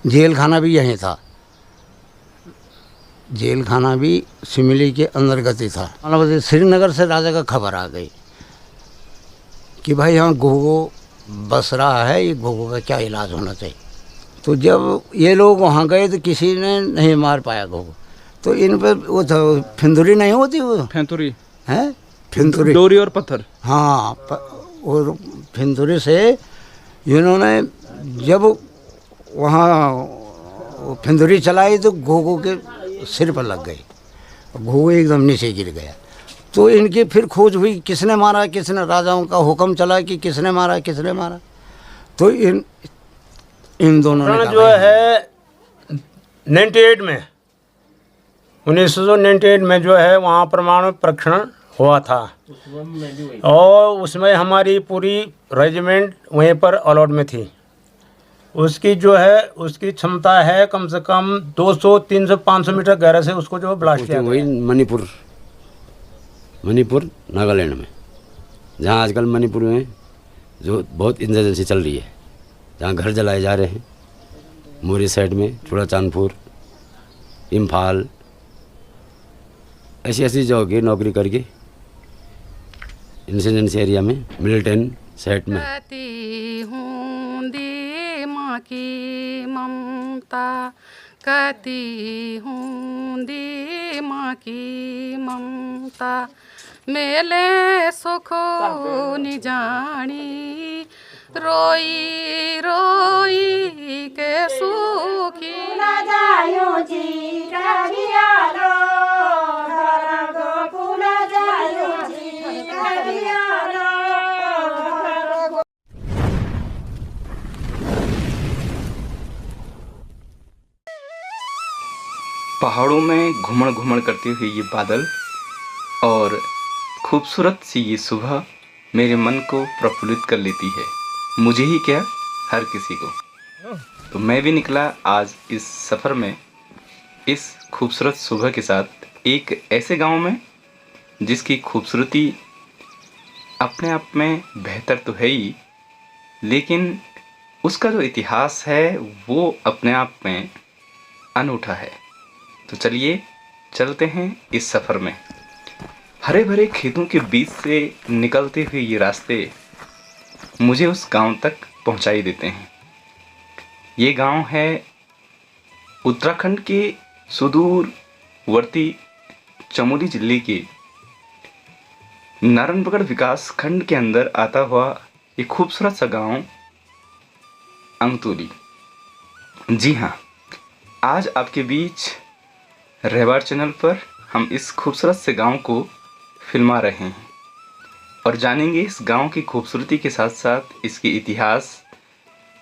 Jail खाना भी यहीं था, जेल खाना भी सिमली के अंतर्गत ही था। मतलब श्रीनगर से राजा का खबर आ गई कि भाई यहाँ घोघो बस रहा है, ये घोघो का क्या इलाज होना चाहिए। तो जब ये लोग वहाँ गए तो किसी ने नहीं मार पाया घोघो। तो इन पर वो था फिंदुरी नहीं होती, वो फेंतुरी है फिंदुरी, डोरी और पत्थर। हाँ और फिंदुरी से इन्होंने जब वहाँ वो फिंदुरी चलाई तो घोघो के सिर पर लग गई, घोघो एकदम नीचे गिर गया। तो इनकी फिर खोज हुई, किसने मारा किसने, राजाओं का हुक्म चला कि किसने मारा किसने मारा। तो इन दोनों ने जो है 98 में 1998 में जो है वहाँ परमाणु परीक्षण हुआ था और उसमें हमारी पूरी रेजिमेंट वहीं पर अलॉट में थी। उसकी जो है उसकी क्षमता है कम से कम 200 300 500 मीटर गहरे से उसको जो ब्लास्ट किया वही मणिपुर नागालैंड में, जहाँ आजकल मणिपुर में जो बहुत इंसर्जेंसी चल रही है, जहाँ घर जलाए जा रहे हैं, मोरी साइड में चूड़ाचांदपुर, इम्फाल, ऐसी ऐसी जगह की नौकरी करके इंसर्जेंसी एरिया में मिलिटेंट साइड में। माँ की ममता कहती हूँ दी माँ की ममता, मेले सुख निजानी रोई रोई के सुखी न जायो जी करियालो गोकुल जायो जी करियालो। पहाड़ों में घुमड़ घुमड़ करते हुए ये बादल और खूबसूरत सी ये सुबह मेरे मन को प्रफुल्लित कर लेती है, मुझे ही क्या हर किसी को। तो मैं भी निकला आज इस सफ़र में इस खूबसूरत सुबह के साथ एक ऐसे गांव में जिसकी खूबसूरती अपने आप में बेहतर तो है ही, लेकिन उसका जो इतिहास है वो अपने आप में अनूठा है। तो चलिए चलते हैं इस सफ़र में। हरे भरे खेतों के बीच से निकलते हुए ये रास्ते मुझे उस गांव तक पहुंचाई देते हैं। ये गांव है उत्तराखंड के सुदूरवर्ती चमोली जिले के नारायणगढ़ विकास खंड के अंदर आता हुआ एक खूबसूरत सा गांव अंगतुली। जी हाँ, आज आपके बीच रहवार चैनल पर हम इस खूबसूरत से गांव को फिल्मा रहे हैं और जानेंगे इस गांव की खूबसूरती के साथ साथ इसके इतिहास,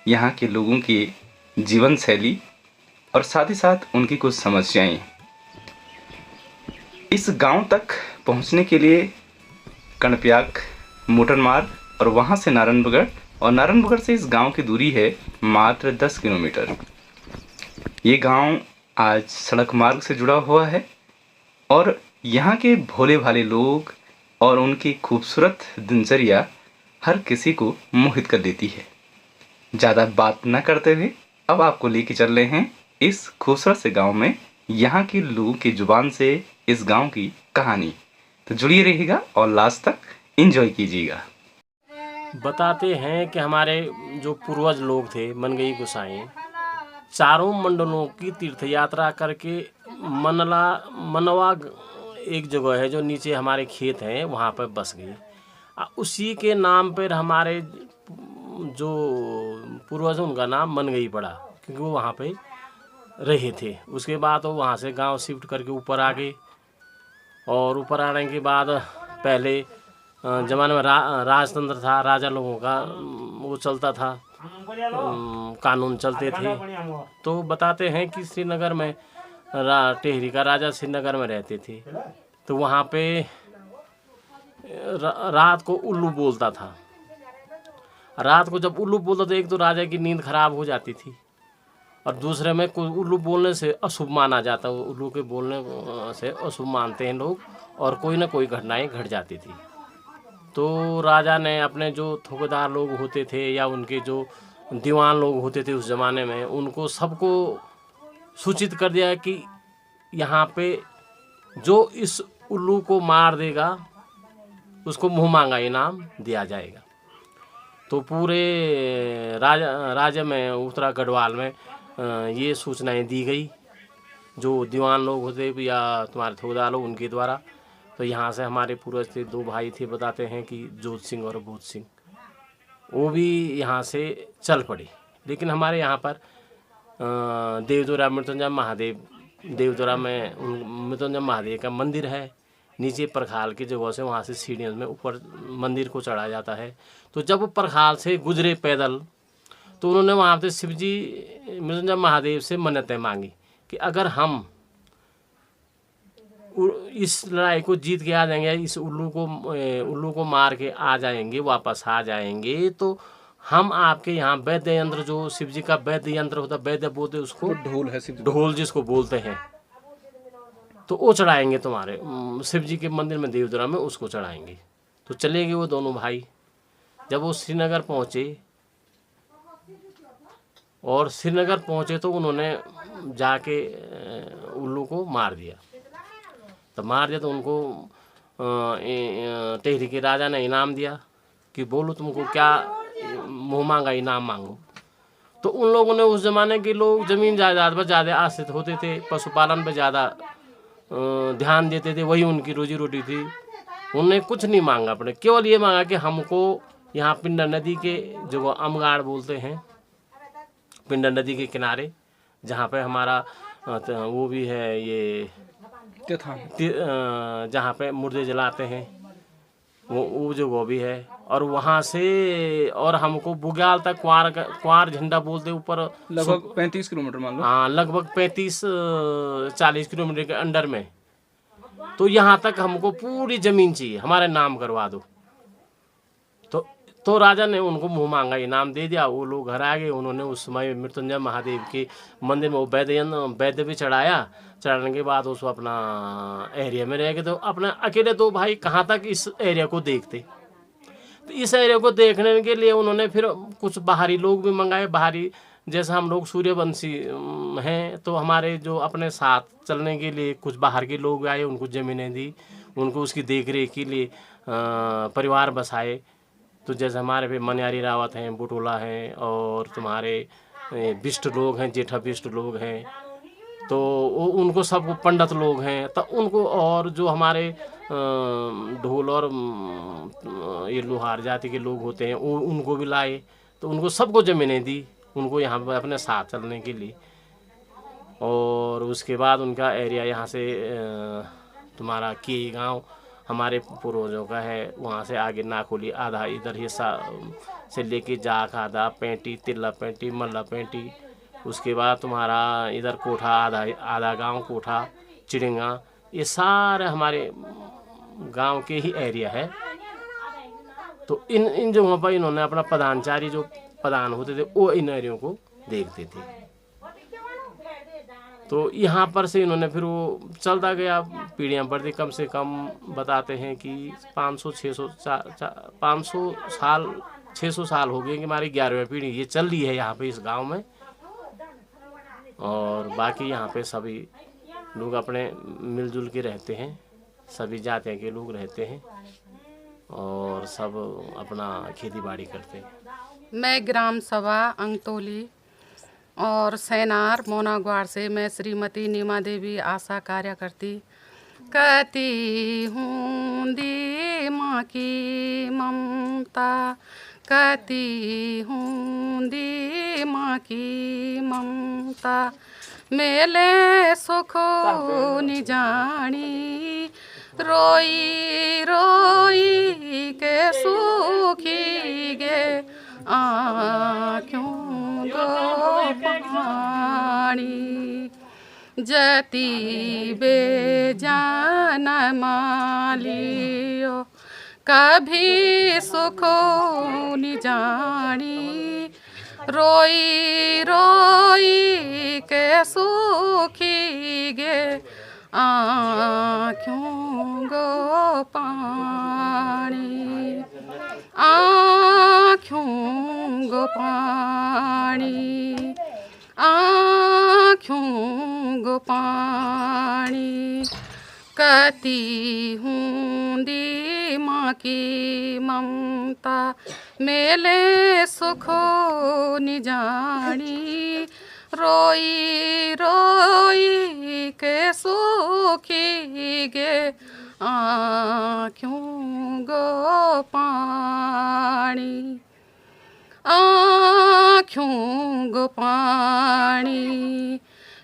यहाँ के लोगों की जीवन शैली और साथ ही साथ उनकी कुछ समस्याएं। इस गांव तक पहुंचने के लिए कणप्याक मोटर मार्ग और वहां से नारायणगढ़, और नारायणगढ़ से इस गांव की दूरी है मात्र 10 किलोमीटर। ये गांव आज सड़क मार्ग से जुड़ा हुआ है और यहाँ के भोले भाले लोग और उनकी खूबसूरत दिनचर्या हर किसी को मोहित कर देती है। ज़्यादा बात न करते हुए अब आपको लेके चल रहे हैं इस खूबसूरत से गांव में, यहाँ के लोगों की जुबान से इस गांव की कहानी। तो जुड़िए रहिएगा और लास्ट तक एंजॉय कीजिएगा। बताते हैं कि हमारे जो पूर्वज लोग थे मनगई गोसाई, चारों मंडलों की तीर्थ यात्रा करके मनवा एक जगह है जो नीचे हमारे खेत हैं वहाँ पर बस गई। उसी के नाम पर हमारे जो पूर्वज उनका नाम मनगई पड़ा क्योंकि वो वहाँ पे रहे थे। उसके बाद वो वहाँ से गांव शिफ्ट करके ऊपर आ गए और ऊपर आने के बाद पहले ज़माने में राजतंत्र था, राजा लोगों का वो चलता था, कानून चलते थे। तो बताते हैं कि श्रीनगर में टेहरी का राजा श्रीनगर में रहते थे, तो वहाँ पे रात को उल्लू बोलता था। रात को जब उल्लू बोलता तो एक तो राजा की नींद खराब हो जाती थी और दूसरे में कोई उल्लू बोलने से अशुभ माना जाता, उल्लू के बोलने से अशुभ मानते हैं लोग और कोई ना कोई घटनाएं घट जाती थी। तो राजा ने अपने जो ठेकेदार लोग होते थे या उनके जो दीवान लोग होते थे उस ज़माने में, उनको सबको सूचित कर दिया कि यहाँ पे जो इस उल्लू को मार देगा उसको मुँह मांगा इनाम दिया जाएगा। तो पूरे राज्य में, उत्तरा गढ़वाल में ये सूचनाएं दी गई जो दीवान लोग होते या तुम्हारे ठेकेदार लोग उनके द्वारा। तो यहाँ से हमारे पूर्वज थे, 2 भाई थे, बताते हैं कि जोत सिंह और भूत सिंह, वो भी यहाँ से चल पड़े। लेकिन हमारे यहाँ पर देवदोरा मृत्युंजय महादेव, देवदोरा में मृत्युंजय महादेव का मंदिर है, नीचे परखाल की जगह से वहाँ से सीढ़ियों में ऊपर मंदिर को चढ़ाया जाता है। तो जब वो परखाल से गुजरे पैदल तो उन्होंने वहाँ पे शिवजी मृत्युंजय महादेव से मन्नतें मांगी कि अगर हम इस लड़ाई को जीत के आ जाएंगे, इस उल्लू को मार के आ जाएंगे, वापस आ जाएंगे, तो हम आपके यहाँ वैद्य यंत्र, जो शिव जी का वैद्य यंत्र होता है, वैद्य बोलते उसको, ढोल है ढोल जिसको बोलते हैं, तो वो चढ़ाएंगे तुम्हारे शिव जी के मंदिर में देवदुरा में, उसको चढ़ाएंगे। तो चले गए वो दोनों भाई। जब वो श्रीनगर पहुँचे और श्रीनगर पहुँचे तो उन्होंने जाके उल्लू को मार दिया। तो मार दिया तो उनको टेहरी के राजा ने इनाम दिया कि बोलो तुमको क्या मुँह मांगा इनाम मांगो। तो उन लोगों ने, उस ज़माने के लोग ज़मीन जायदाद पर ज़्यादा आश्रित होते थे, पशुपालन पर ज़्यादा ध्यान देते थे, वही उनकी रोजी रोटी थी। उन्होंने कुछ नहीं मांगा अपने, केवल ये मांगा कि हमको यहाँ पिंडर नदी के, जो अमगाड़ बोलते हैं, पिंडर नदी के किनारे जहाँ पे हमारा वो भी है, ये जहाँ पे मुर्दे जलाते हैं, वो जगह भी है। और वहाँ से और हमको बुग्याल तक क्वार झंडा बोलते ऊपर, लगभग 35 किलोमीटर मान लो। हाँ, लगभग 35-40 किलोमीटर के अंडर में। तो यहाँ तक हमको पूरी ज़मीन चाहिए, हमारे नाम करवा दो। तो राजा ने उनको मुँह मांगा इनाम दे दिया। वो लोग घर आ गए। उन्होंने उस समय मृत्युंजय महादेव के मंदिर में वो वैद्य भी चढ़ाया। चढ़ाने के बाद उसको अपना एरिया में रह गए। तो अपना अकेले 2 भाई कहाँ तक इस एरिया को देखते। तो इस एरिया को देखने के लिए उन्होंने फिर कुछ बाहरी लोग भी मंगाए। बाहरी जैसे हम लोग सूर्यवंशी हैं, तो हमारे जो अपने साथ चलने के लिए कुछ बाहर के लोग आए, उनको ज़मीनें दी, उनको उसकी देख रेख के लिए परिवार बसाए। तो जैसे हमारे पे मनियारी रावत हैं, बुटोला हैं, और तुम्हारे बिष्ट लोग हैं, जेठा बिष्ट लोग हैं, तो वो उनको सबको पंडित लोग हैं। तो उनको, और जो हमारे ढोल और ये लोहार जाति के लोग होते हैं, वो उनको भी लाए। तो उनको सबको ज़मीनें दी, उनको यहाँ पर अपने साथ चलने के लिए। और उसके बाद उनका एरिया यहाँ से तुम्हारा की गांव हमारे पूर्वजों का है, वहाँ से आगे नाकोली आधा इधर हिस्सा से लेके जाख आधा, पेंटी, तिल्ला पेंटी, मल्ला पेंटी। उसके बाद तुम्हारा इधर कोठा आधा गांव, कोठा, चिड़िंगा, ये सारे हमारे गांव के ही एरिया है। तो इन जगहों पर इन्होंने अपना प्रधानचारी, जो प्रधान होते थे, वो इन एरियो को देखते थे। तो यहाँ पर से इन्होंने फिर वो चलता गया, पीढ़ियाँ बढ़ती। कम से कम बताते हैं कि 500 साल 600 साल हो गए कि हमारी 11वीं पीढ़ी ये चल रही है यहाँ पे इस गांव में। और बाकी यहाँ पे सभी लोग अपने मिलजुल के रहते हैं, सभी जातियों के लोग रहते हैं और सब अपना खेती बाड़ी करते हैं। मैं ग्राम सभा अंगतोली और सैनार मोनाग्वाड़ से मैं श्रीमती नीमा देवी आशा कार्यकर्ती। कहती हूँ दी माँ की ममता, कहती हूँ दी माँ की ममता, मेले सुख निजानी, रोई रोई के सूखी गे आँखों गो पानी, जती बेजान मालियो कभी सुख निजानी, रोई रोई के सूखी गे आँखों गो पानी, आँखों गो पानी आँखों गो पानी कती हूँदी माँ की ममता मेले सुखो निजानी रोई रोई के सुखी गे आँखों गो पानी आँखों गो पानी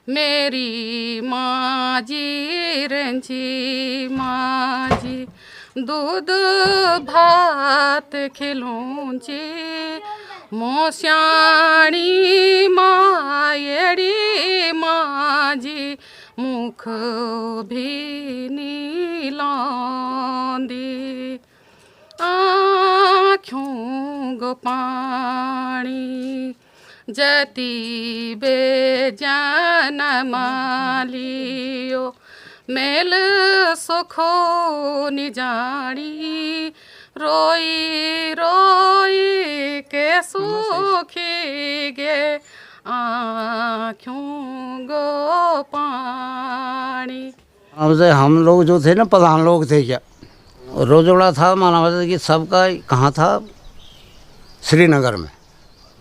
मेरी माँ जी रंजी माँ जी दूध भात खिलूंजी मोस्याणी मायड़ी माँ जी मुख भी नीलांदी आँखों गो पानी जति बेजान मालियो मेल सुखो निजानी रोई रोई के सुखी गे आँखों गो पानी। अब से हम लोग जो थे ना प्रधान लोग थे क्या रोजोड़ा था माना जाता कि सबका कहाँ था श्रीनगर में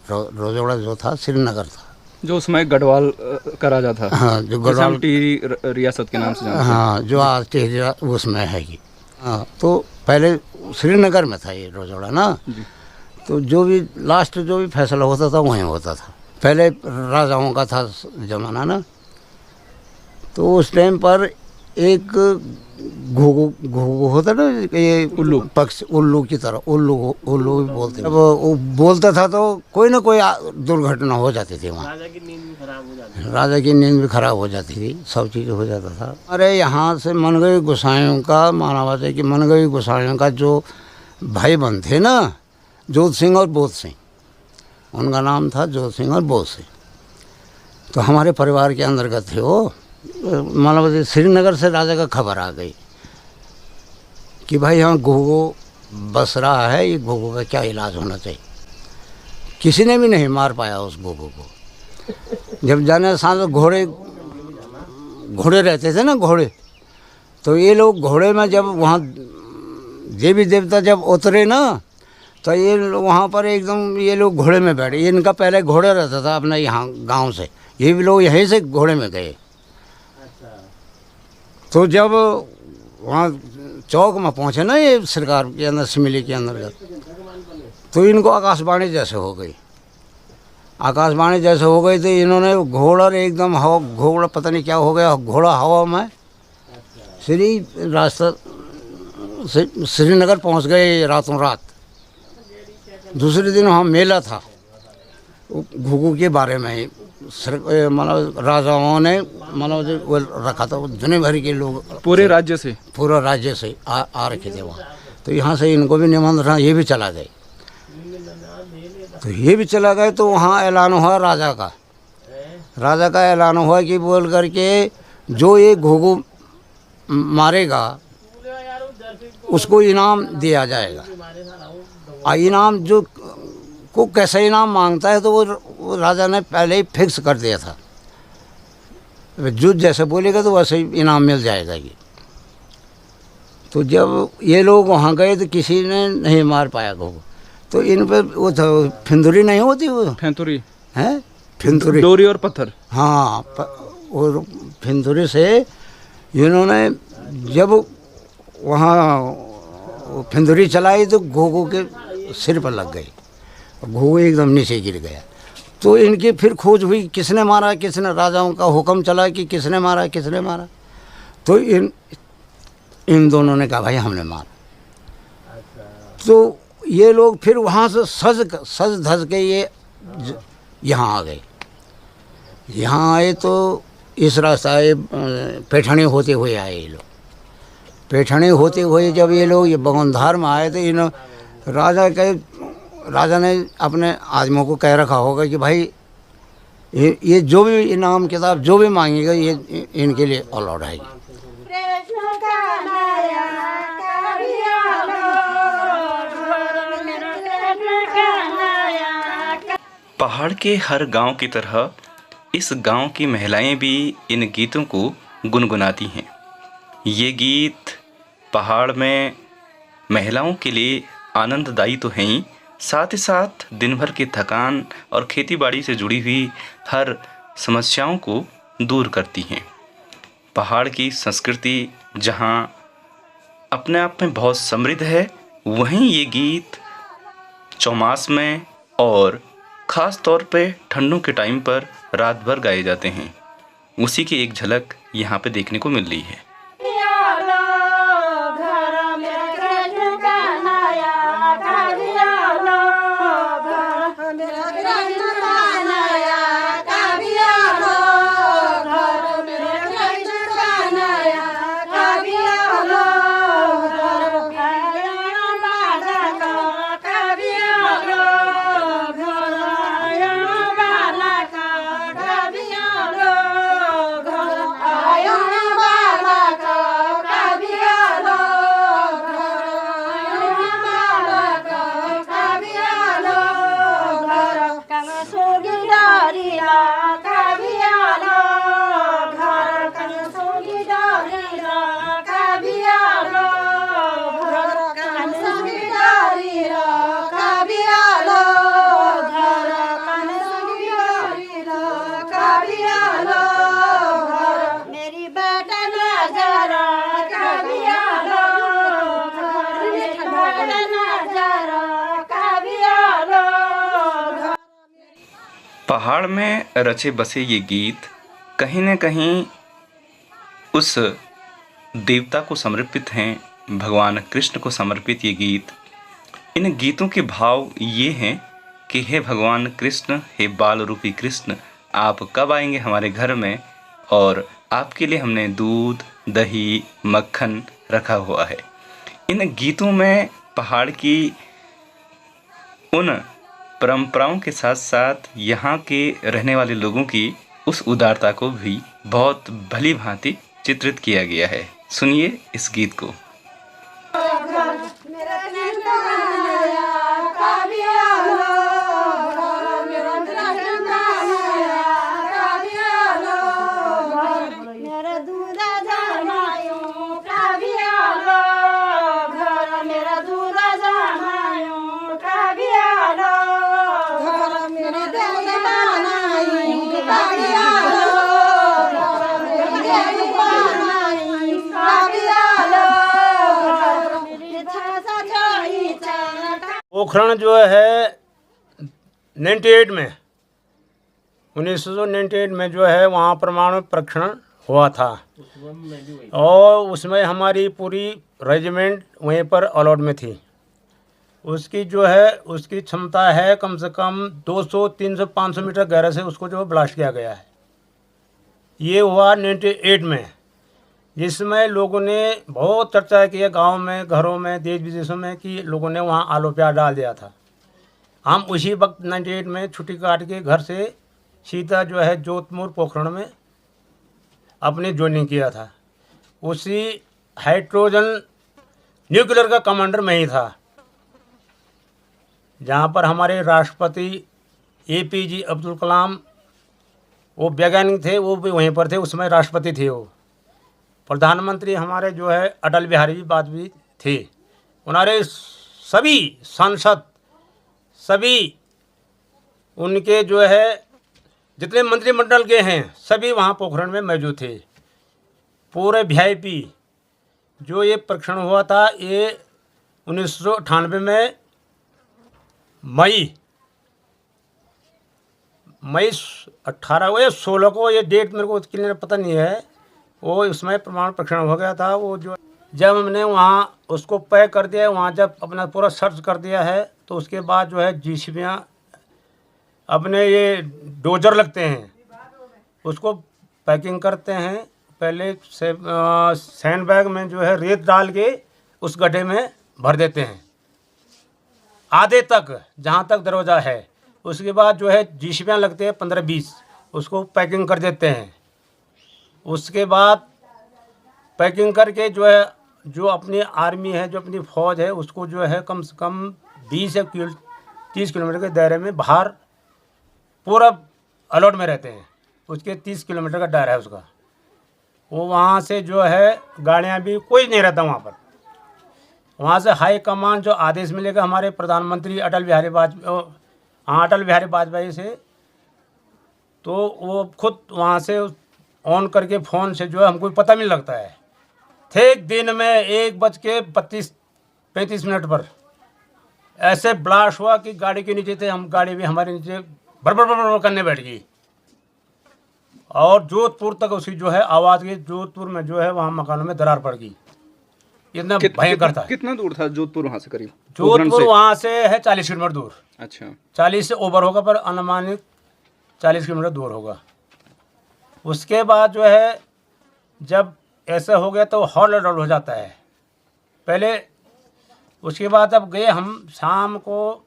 रोजोड़ा जो था श्रीनगर था जो उसमें गढ़वाल का राजा था। हाँ जो गढ़वाल टिहरी रियासत के नाम से जानते हैं। हाँ जो आज टिहरी उसमें है कि हाँ तो पहले श्रीनगर में था ये रोजोड़ा ना। तो जो भी लास्ट जो भी फैसला होता था वहीं होता था। पहले राजाओं का था जमाना ना। तो उस टाइम पर एक घुघु होता ना ये उल्लू पक्ष उल्लू की तरह उल्लू भी बोलते। अब वो बोलता था तो कोई ना कोई दुर्घटना हो जाती थी वहाँ। राजा की नींद भी खराब हो जाती राजा की नींद भी खराब हो जाती थी सब चीज़ हो जाता था। अरे यहाँ से मनगई गोसाइयों का माना जाता है कि मनगई गोसाइयों का जो भाई बहन थे ना जोत सिंह और बोध सिंह उनका नाम था जोत सिंह और बोध सिंह। तो हमारे परिवार के अंतर्गत थे वो। मतलब श्रीनगर से राजा का खबर आ गई कि भाई यहाँ घुघु बस रहा है ये घुघु का क्या इलाज होना चाहिए। किसी ने भी नहीं मार पाया उस घुघु को। जब जाने साथ घोड़े रहते थे ना घोड़े तो ये लोग घोड़े में जब वहाँ देवी देवता जब उतरे ना तो ये वहाँ पर एकदम ये लोग घोड़े में बैठे। इनका पहले घोड़े रहता था अपना यहाँ गांव से ये भी लोग यहीं से घोड़े में गए। तो जब वहाँ चौक में पहुँचे ना ये सरकार के अंदर सिमली के अंदर तो इनको आकाशवाणी जैसे हो गई। आकाशवाणी जैसे हो गई तो इन्होंने घोड़ा एकदम हवा घोड़ा पता नहीं क्या हो गया घोड़ा हवा में रास्ता श्रीनगर पहुँच गए रातों रात। दूसरे दिन वहाँ मेला था घुघु के बारे में मतलब राजाओं ने मतलब वो रखा था दुनिया भर के लोग पूरे राज्य से आ रखे थे वहाँ। तो यहाँ से इनको भी निमंत्रण ये भी चला गए। तो ये भी चला गए तो वहाँ ऐलान हुआ राजा का ऐलान हुआ कि बोल करके जो ये घुघु मारेगा उसको इनाम दिया जाएगा। और इनाम जो को कैसा इनाम मांगता है तो वो राजा ने पहले ही फिक्स कर दिया था। जो जैसे बोलेगा तो वैसे ही इनाम मिल जाएगा ये। तो जब ये लोग वहाँ गए तो किसी ने नहीं मार पाया घुघु। तो इन पर वो था फिंदुरी नहीं होती वो फेंतुरी है फिंदुरी डोरी और पत्थर। हाँ और फिंदुरी से इन्होंने जब वहाँ फिंदुरी चलाई तो घुघु के सिर पर लग गई। घुघु एकदम नीचे गिर गया। तो इनकी फिर खोज हुई किसने मारा किसने। राजाओं का हुक्म चला कि किसने मारा। तो इन दोनों ने कहा भाई हमने मारा। तो ये लोग फिर वहाँ से सज धज के ये यहाँ आ गए। यहाँ आए तो इस रास्ता आए पैठणी होते हुए आए ये लोग। पैठणी होते हुए जब ये लोग ये बगनधार में आए तो इन राजा ने अपने आदमियों को कह रखा होगा कि भाई ये जो भी इनाम किताब जो भी मांगेगा ये इनके लिए अलाउड है। पहाड़ के हर गांव की तरह इस गांव की महिलाएं भी इन गीतों को गुनगुनाती हैं। ये गीत पहाड़ में महिलाओं के लिए आनंददायी तो हैं ही, साथ ही साथ दिन भर की थकान और खेतीबाड़ी से जुड़ी हुई हर समस्याओं को दूर करती हैं। पहाड़ की संस्कृति जहां अपने आप में बहुत समृद्ध है, वहीं ये गीत चौमास में और ख़ास तौर पे ठंडों के टाइम पर रात भर गाए जाते हैं। उसी की एक झलक यहाँ पे देखने को मिल रही है। पहाड़ में रचे बसे ये गीत कहीं न कहीं उस देवता को समर्पित हैं, भगवान कृष्ण को समर्पित ये गीत। इन गीतों के भाव ये हैं कि हे भगवान कृष्ण, हे बाल रूपी कृष्ण, आप कब आएंगे हमारे घर में, और आपके लिए हमने दूध, दही, मक्खन रखा हुआ है। इन गीतों में पहाड़ की उन परंपराओं के साथ साथ यहाँ के रहने वाले लोगों की उस उदारता को भी बहुत भली भांति चित्रित किया गया है। सुनिए इस गीत को। पोखरण जो है 98 में 1998 में जो है वहाँ परमाणु परीक्षण हुआ था, और उसमें हमारी पूरी रेजिमेंट वहीं पर अलॉट में थी। उसकी जो है उसकी क्षमता है कम से कम 200, 300, 500 मीटर गहरे से उसको जो ब्लास्ट किया गया है। ये हुआ 98 में, जिसमें लोगों ने बहुत चर्चा किया गांव में, घरों में, देश विदेशों में, कि लोगों ने वहाँ आलू प्याज डाल दिया था। हम उसी वक्त 98 में छुट्टी काट के घर से सीधा जो है जोधपुर पोखरण में अपनी ज्वाइनिंग किया था। उसी हाइड्रोजन न्यूक्लियर का कमांडर मैं ही था, जहाँ पर हमारे राष्ट्रपति APJ अब्दुल कलाम, वो वैज्ञानिक थे, वो भी वहीं पर थे, उसमें राष्ट्रपति थे। वो प्रधानमंत्री हमारे जो है अटल बिहारी वाजपेयी थे। उन्होंने सभी सांसद, सभी उनके जो है जितने मंत्रिमंडल के हैं सभी वहाँ पोखरण में मौजूद थे। पूरे VIP जो ये परीक्षण हुआ था, ये 1998 में मई 18 या 16 को, ये डेट मेरे को क्लियर पता नहीं है, वो उसमें प्रमाण परीक्षण हो गया था। वो जो जब हमने वहाँ उसको पैक कर दिया, वहाँ जब अपना पूरा सर्च कर दिया है, तो उसके बाद जो है JCBयाँ अपने ये डोजर लगते हैं, उसको पैकिंग करते हैं। पहले सैंड बैग में जो है रेत डाल के उस गड्ढे में भर देते हैं आधे तक, जहाँ तक दरवाज़ा है। उसके बाद जो है JCBयाँ लगते हैं 15-20, उसको पैकिंग कर देते हैं। उसके बाद पैकिंग करके जो है जो अपनी आर्मी है, जो अपनी फ़ौज है, उसको जो है कम से कम 20 या 30 किलोमीटर के दायरे में बाहर पूरा अलॉट में रहते हैं। उसके 30 किलोमीटर का दायरा है उसका। वो वहाँ से जो है गाड़ियाँ भी कोई नहीं रहता वहाँ पर। वहाँ से हाई कमान जो आदेश मिलेगा हमारे प्रधानमंत्री अटल बिहारी वाजपेयी से, तो वो खुद वहाँ से ऑन करके फ़ोन से जो है हमको पता मिल लगता है। ठीक दिन में 1:35 पर ऐसे ब्लास्ट हुआ कि गाड़ी के नीचे थे हम, गाड़ी भी हमारे नीचे बरबर करने बैठ गई और जोधपुर तक उसकी जो है आवाज़ गई। जोधपुर में जो है वहाँ मकानों में दरार पड़ गई। इतना भयंकर था। कितना दूर था जोधपुर वहाँ से? करीब जोधपुर वहाँ से है 40 किलोमीटर दूर। अच्छा, 40 से ओवर होगा, पर अनुमानित 40 किलोमीटर दूर होगा। उसके बाद जो है जब ऐसा हो गया तो हॉल अलर्ट हो जाता है पहले। उसके बाद अब गए हम शाम को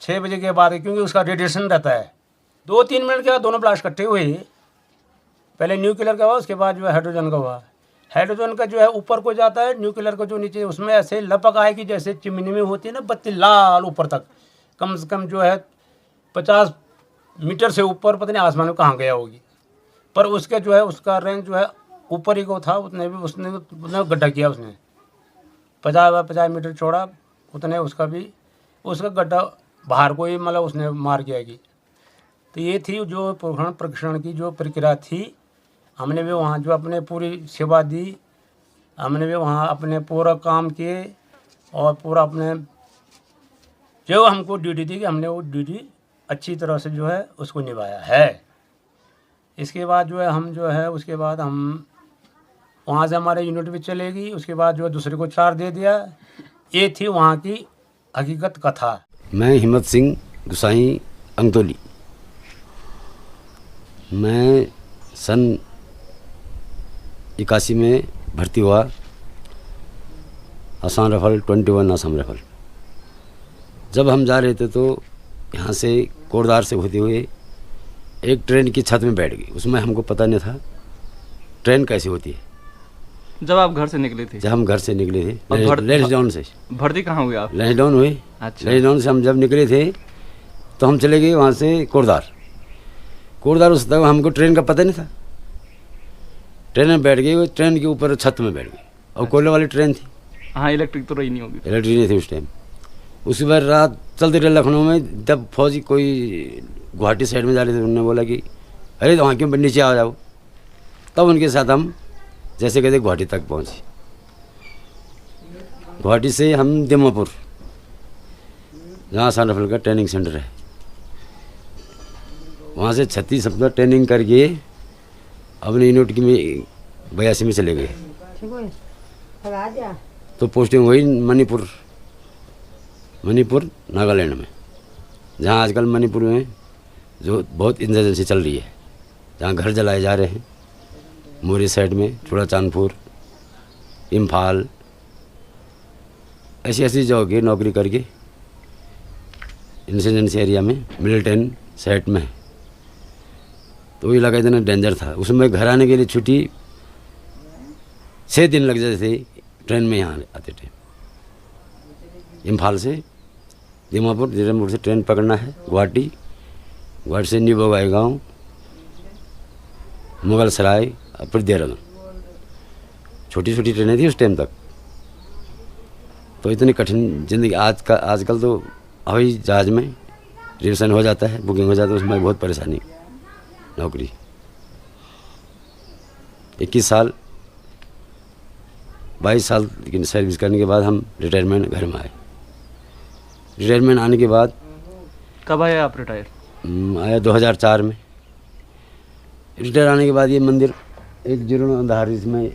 6 बजे के बाद, क्योंकि उसका रेडिएशन रहता है। 2-3 मिनट के बाद दोनों ब्लास्ट इकट्ठे हुए। पहले न्यूक्लियर का हुआ, उसके बाद जो है हाइड्रोजन का हुआ। हाइड्रोजन का जो है ऊपर को जाता है, न्यूक्लियर का जो नीचे, उसमें ऐसे लपक आएगी जैसे चिमनी में होती है ना बत्ती, लाल ऊपर तक। कम से कम जो है 50 मीटर से ऊपर पता नहीं आसमान में कहाँ गया होगी, पर उसके जो है उसका रेंज जो है ऊपर ही को था। उसने गड्ढा किया उसने 50 मीटर चौड़ा, उतने उसका गड्ढा बाहर को ही मतलब उसने मार किया कि। तो ये थी जो प्रक्षण की जो प्रक्रिया थी। हमने भी वहाँ जो अपने पूरी सेवा दी, हमने भी वहाँ अपने पूरा काम किए और पूरा अपने जो हमको ड्यूटी थी कि हमने वो ड्यूटी अच्छी तरह से जो है उसको निभाया है। इसके बाद जो है हम जो है उसके बाद हम वहाँ से हमारे यूनिट भी चलेगी। उसके बाद जो है दूसरे को 4 दे दिया। ये थी वहाँ की हकीकत कथा। मैं हिम्मत सिंह गुसाई अंगतौली। मैं सन 81 में भर्ती हुआ आसाम राइफल 21 आसाम राइफल। जब हम जा रहे थे तो यहाँ से कोटद्वार से होते हुए एक ट्रेन की छत में बैठ गई। उसमें हमको पता नहीं था ट्रेन कैसी होती है। जब आप घर से निकले थे? जब हम घर से निकले थे लैंसडाउन से। भर्ती कहाँ हुए आप? लैंसडाउन हुए। अच्छा। लैंसडाउन से हम जब निकले थे तो हम चले गए वहाँ से कोटद्वार। उस तक हमको ट्रेन का पता नहीं था। ट्रेन में बैठ गए, ट्रेन के ऊपर छत में बैठ गए और कोयले वाली ट्रेन थी। हाँ, इलेक्ट्रिक तो रही नहीं होगी। इलेक्ट्रिक नहीं थी उस टाइम। उसके बाद रात चलते रहे लखनऊ में। जब फौजी कोई गुवाहाटी साइड में जा रहे थे, उन्होंने बोला कि अरे तो वहाँ क्यों नीचे आ जाओ। तब उनके साथ हम जैसे कहते गुवाहाटी तक पहुँचे। गुवाहाटी से हम दीमापुर, जहाँ आसाम राइफल का ट्रेनिंग सेंटर है, वहाँ से 36 हफ्ता ट्रेनिंग करके अपने यूनिट की में 82 में चले गए। तो पोस्टिंग हुई मणिपुर नागालैंड में, जहाँ आजकल मणिपुर में जो बहुत इंसर्जेंसी चल रही है, जहाँ घर जलाए जा रहे हैं। मोरी साइड में चूड़ाचांदपुर, इम्फाल, ऐसी जगह नौकरी करके इंसर्जेंसी एरिया में मिलिटेंट साइड में। तो ये लगा इतना डेंजर था। उसमें घर आने के लिए छुट्टी 6 दिन लग जाते थे ट्रेन में यहाँ आते थे। इम्फाल से दीमापुर से ट्रेन पकड़ना है गुवाहाटी से न्यू बगाईगांव, मुगल सराय, फिर देहरादून। छोटी ट्रेनें थी उस टाइम तक। तो इतनी कठिन ज़िंदगी। आजकल तो हवाई जहाज़ में रिजर्वेशन हो जाता है, बुकिंग हो जाता है, उसमें बहुत परेशानी। नौकरी 21 साल 22 साल की सर्विस करने के बाद हम रिटायरमेंट घर में आए। रिटायरमेंट आने के बाद कब आए आप रिटायर? आया 2004 में। रिटायर आने के बाद ये मंदिर एक जीर्णोद्धार, इसमें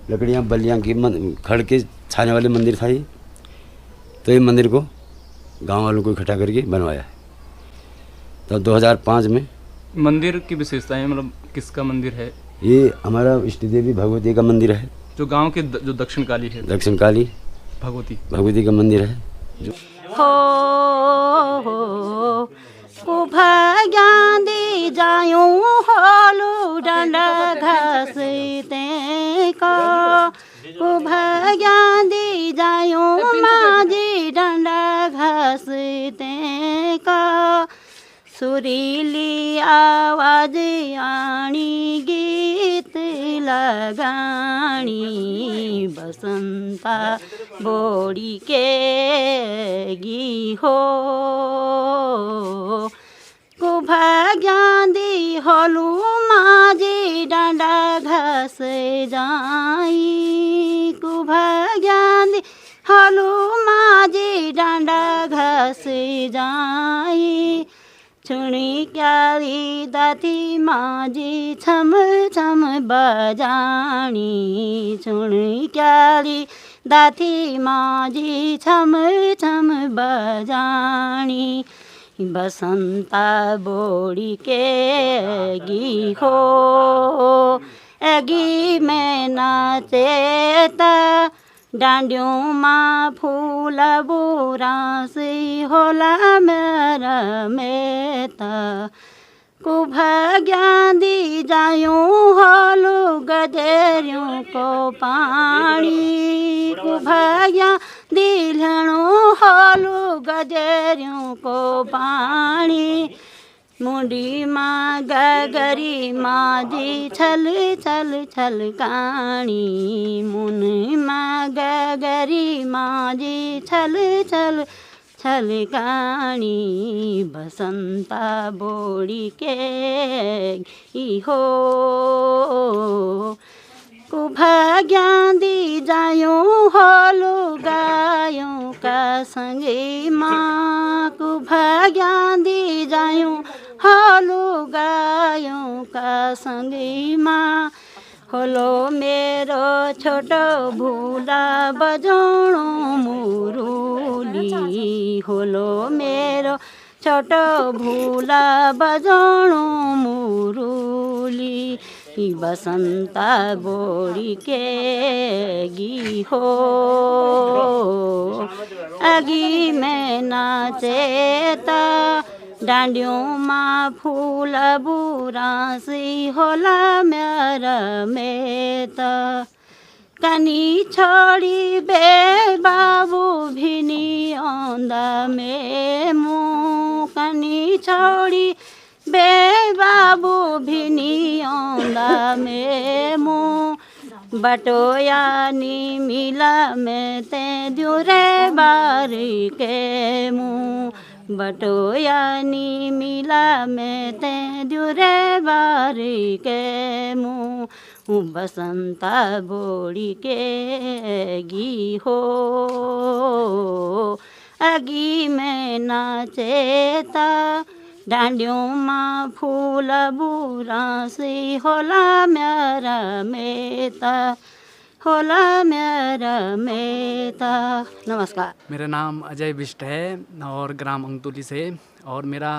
लकड़ियाँ बल्लियाँ की खड़ के छाने वाले मंदिर था ये। तो ये मंदिर को गांव वालों को इकट्ठा करके बनवाया है। तो 2005 में। मंदिर की विशेषताएं मतलब किसका मंदिर है? ये हमारा इष्ट देवी भगवती का मंदिर है, जो गांव के जो दक्षिण काली है। दक्षिण काली भगवती का मंदिर है। ज्ञान दे जायूं होलू डंडा घसीते का, ज्ञान दे जायूं माजी डंडा घसीते का। सुरीली आवाज आणी गीत लगाणी बसंता बोड़ी के गी हो कुभाग्यांदी होलू माझी डांडा घास जाई कुभाग्यांदी होलू माझी डांडा घास जाई छुणी क्यारी दाती माझी छम छम बजाणी छुणी क्यारी दाती माझी छम छम बजाणी बसंता बोड़ी के गी हो एगी में नाचेता डांडियों माँ फूल बुरा से होला मेरा मेता कुभाग्यांदी जायूं होलू गदेरियों को पानी कुभाग्यांदी लेणों होलू गदेरियों को पानी मुंडी माँ गगरी माँ जी छल छल छल काणी मुनि माँ गगरी माँ जी छल छल छल काणी बसंता बोड़ी के ई हो कुभाग्यांदी जायूं होलू गायों का संगी माँ कुभाग्यांदी जायूं होलू गायों का संगी माँ होलो मेरो छोटो भूला बजोणो मुरुली होलो मेरो छोटो भूला बजोणो मुरुली बसंता बोड़ी के गी हो अगी में नाचेता डांडियों माँ फूल बुरा सी होला मेरा मेता कनी छोड़ी बे बाबू भिनी औंदा में मुँह कनी छोड़ी बे बाबू भिनी औंदा में मुँह बटोया नी मिला में ते दुरे बारी के मुँह बटोया नी मिला में ते दुरे बारी के मुँह बसंता बोड़ी के गी हो अगी में नाचेता डांडियों माँ फूल बुरा से होला मेरा मेता होला मेरा मेता। नमस्कार। मेरा नाम अजय बिष्ट है और ग्राम अंगतुली से और मेरा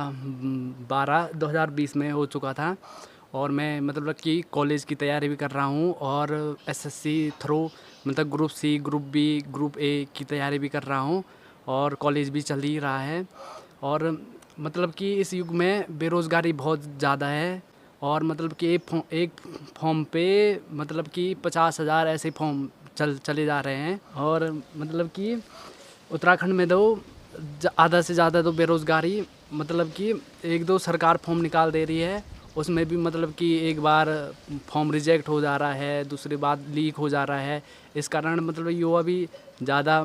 12/2020 में हो चुका था और मैं मतलब कि कॉलेज की तैयारी भी कर रहा हूँ और एसएससी थ्रू मतलब group C group B group A की तैयारी भी कर रहा हूँ और कॉलेज भी चल ही रहा है और मतलब कि इस युग में बेरोज़गारी बहुत ज़्यादा है और मतलब कि एक फॉर्म पे मतलब कि 50,000 ऐसे फॉर्म चले जा रहे हैं और मतलब कि उत्तराखंड में तो आधा से ज़्यादा तो बेरोज़गारी मतलब कि 1-2 सरकार फॉर्म निकाल दे रही है उसमें भी मतलब कि एक बार फॉर्म रिजेक्ट हो जा रहा है दूसरी बार लीक हो जा रहा है इस कारण मतलब युवा भी ज़्यादा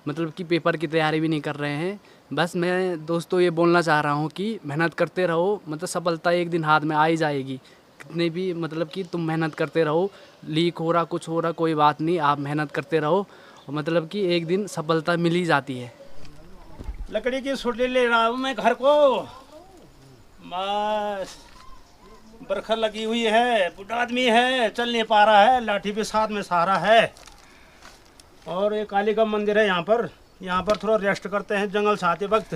मतलब कि पेपर की तैयारी भी नहीं कर रहे हैं। बस मैं दोस्तों ये बोलना चाह रहा हूँ कि मेहनत करते रहो मतलब सफलता एक दिन हाथ में आ ही जाएगी कितने भी मतलब कि तुम मेहनत करते रहो लीक हो रहा कुछ हो रहा कोई बात नहीं आप मेहनत करते रहो और मतलब कि एक दिन सफलता मिल ही जाती है। लकड़ी की सुटली ले रहा हूँ मैं घर को बस बरखा लगी हुई है बुढ़ा आदमी है चल नहीं पा रहा है लाठी भी साथ में सहारा है और ये काली का मंदिर है यहाँ पर थोड़ा रेस्ट करते हैं जंगल से आते वक्त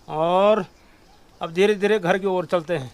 और अब धीरे धीरे घर की ओर चलते हैं।